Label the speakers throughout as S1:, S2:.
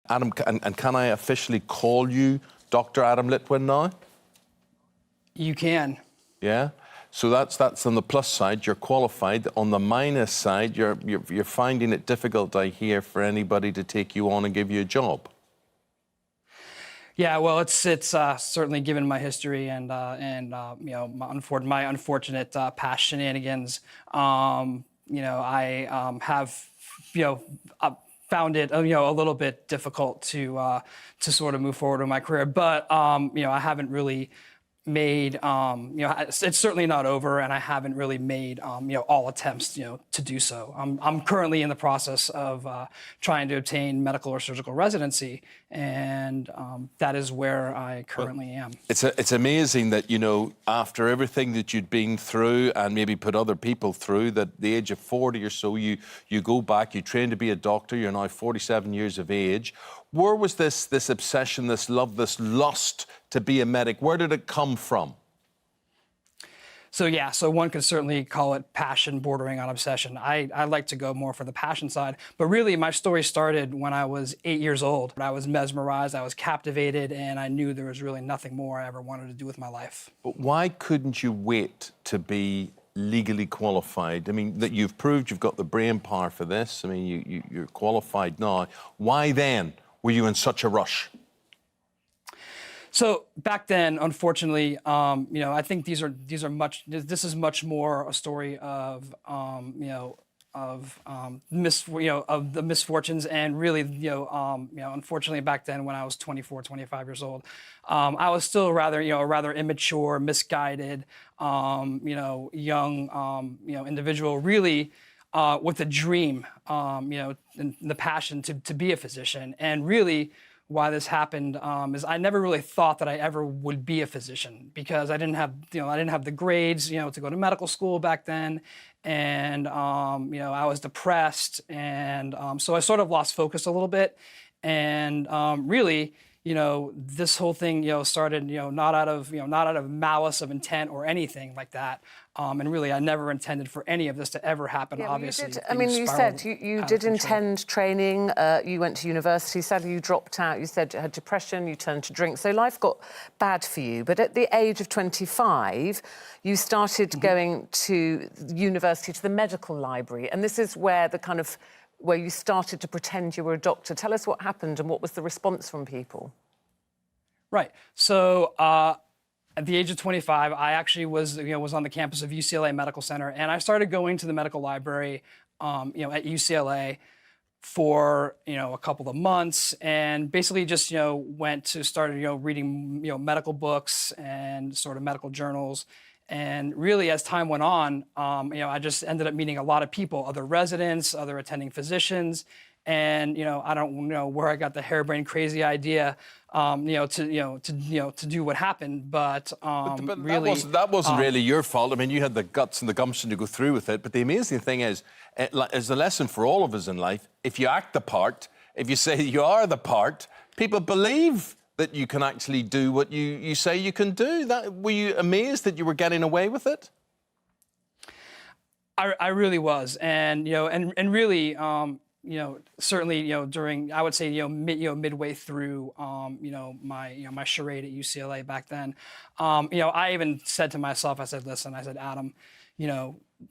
S1: Adam, and can I officially call you Dr. Adam Litwin now?
S2: You can.
S1: Yeah? So that's on the plus side, you're qualified. On the minus side, you're finding it difficult, I hear, for anybody to take you on and give you a job.
S2: Yeah, well, it's certainly given my history and you know, my unfortunate past shenanigans. You know, I have found it a little bit difficult to sort of move forward in my career, but you know, I haven't really made, you know, it's certainly not over, and I haven't really made, you know, all attempts, you know, to do so. I'm currently in the process of trying to obtain medical or surgical residency, and that is where I currently am.
S1: It's amazing that, you know, after everything that you'd been through and maybe put other people through, that at the age of 40 or so, you go back, you train to be a doctor, you're now 47 years of age. Where was this obsession, this love, this lust to be a medic? Where did it come from?
S2: So yeah, so one could certainly call it passion bordering on obsession. I like to go more for the passion side, but really my story started when I was 8 years old. I was mesmerized, I was captivated, and I knew there was really nothing more I ever wanted to do with my life.
S1: But why couldn't you wait to be legally qualified? I mean, that you've proved you've got the brain power for this. I mean, you're qualified now. Why then were you in such a rush?
S2: So back then, unfortunately, you know, I think this is much more a story of, you know, of the misfortunes, and really, unfortunately back then when I was 24, 25 years old, I was still rather immature, misguided, young, individual, really, with a dream, and the passion to be a physician. And really, why this happened is I never really thought that I ever would be a physician, because I didn't have the grades, to go to medical school back then, and I was depressed, and so I sort of lost focus a little bit, and really, this whole thing, started, not out of malice of intent or anything like that. And really, I never intended for any of this to ever happen,
S3: yeah,
S2: obviously.
S3: You said you did intend training. You went to university. Sadly, you dropped out. You said you had depression. You turned to drink. So life got bad for you. But at the age of 25, you started going to university, to the medical library. And this is where where you started to pretend you were a doctor. Tell us what happened and what was the response from people.
S2: Right. So at the age of 25, I actually was on the campus of UCLA Medical Center, and I started going to the medical library, at UCLA for a couple of months, and basically just started reading medical books and sort of medical journals. And really, as time went on, I just ended up meeting a lot of people, other residents, other attending physicians, and I don't know where I got the harebrained crazy idea, to do what happened, but really
S1: that wasn't really your fault. I mean, you had the guts and the gumption to go through with it. But the amazing thing is a lesson for all of us in life: if you act the part, if you say you are the part, people believe that you can actually do what you say you can do. Were you amazed that you were getting away with it?
S2: I really was, and and really, certainly, during, I would say, midway through, my charade at UCLA back then, I even said to myself, I said, listen, I said, Adam,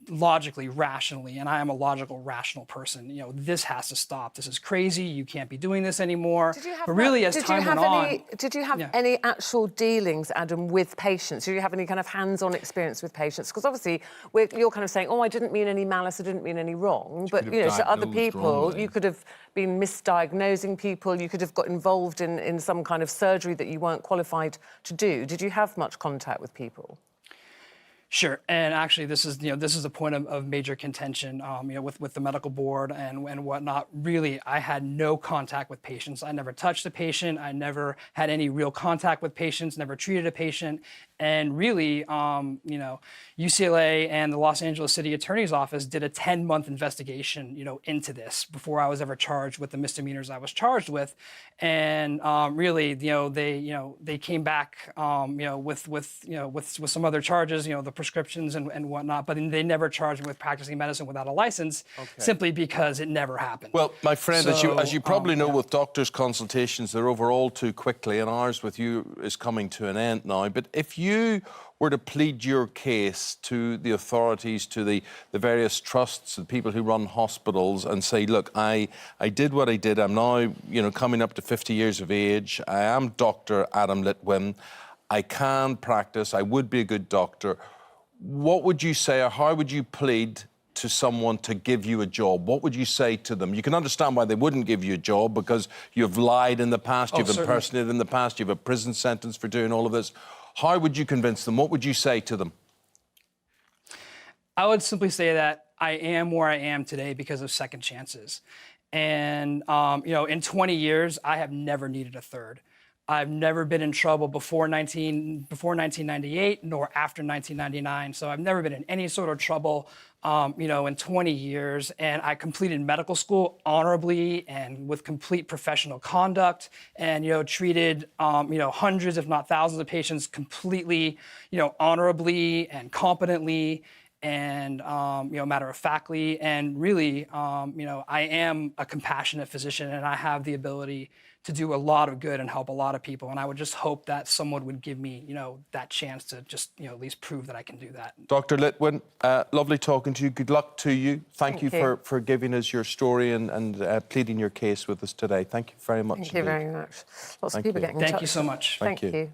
S2: logically, rationally, and I am a logical, rational person, this has to stop. This is crazy. You can't be doing this anymore. But really, as time went on...
S3: Did you have any actual dealings, Adam, with patients? Did you have any kind of hands-on experience with patients? Because obviously, you're kind of saying, oh, I didn't mean any malice, I didn't mean any wrong. But, to other people, you could have been misdiagnosing people, you could have got involved in some kind of surgery that you weren't qualified to do. Did you have much contact with people?
S2: Sure, and actually, this is a point of major contention, with the medical board and whatnot. Really, I had no contact with patients. I never touched a patient. I never had any real contact with patients. Never treated a patient. And really, UCLA and the Los Angeles City Attorney's Office did a 10-month investigation, into this before I was ever charged with the misdemeanors I was charged with. And really, they came back, with some other charges, the prescriptions and whatnot, but they never charged me with practicing medicine without a license, simply because it never happened.
S1: Well, my friend, as you probably know, with doctors' consultations, they're over all too quickly, and ours with you is coming to an end now. But if you were to plead your case to the authorities, to the various trusts, the people who run hospitals, and say, look, I did what I did. I'm now, coming up to 50 years of age. I am Dr. Adam Litwin. I can practice. I would be a good doctor. What would you say, or how would you plead to someone to give you a job? What would you say to them? You can understand why they wouldn't give you a job, because you've lied in the past, you've impersonated in the past, you have a prison sentence for doing all of this. How would you convince them? What would you say to them?
S2: I would simply say that I am where I am today because of second chances. And, in 20 years, I have never needed a third. I've never been in trouble before 1998 nor after 1999. So I've never been in any sort of trouble, in 20 years. And I completed medical school honorably and with complete professional conduct, and, treated, hundreds, if not thousands of patients completely, honorably and competently and, matter-of-factly. And really, I am a compassionate physician, and I have the ability to do a lot of good and help a lot of people. And I would just hope that someone would give me, that chance to just, at least prove that I can do that. Dr.
S1: Litwin, lovely talking to you. Good luck to you. Thank you for giving us your story and pleading your case with us today. Thank you very much.
S3: Thank you very much. Lots of people getting in touch.
S2: Thank you so much.
S3: Thank you.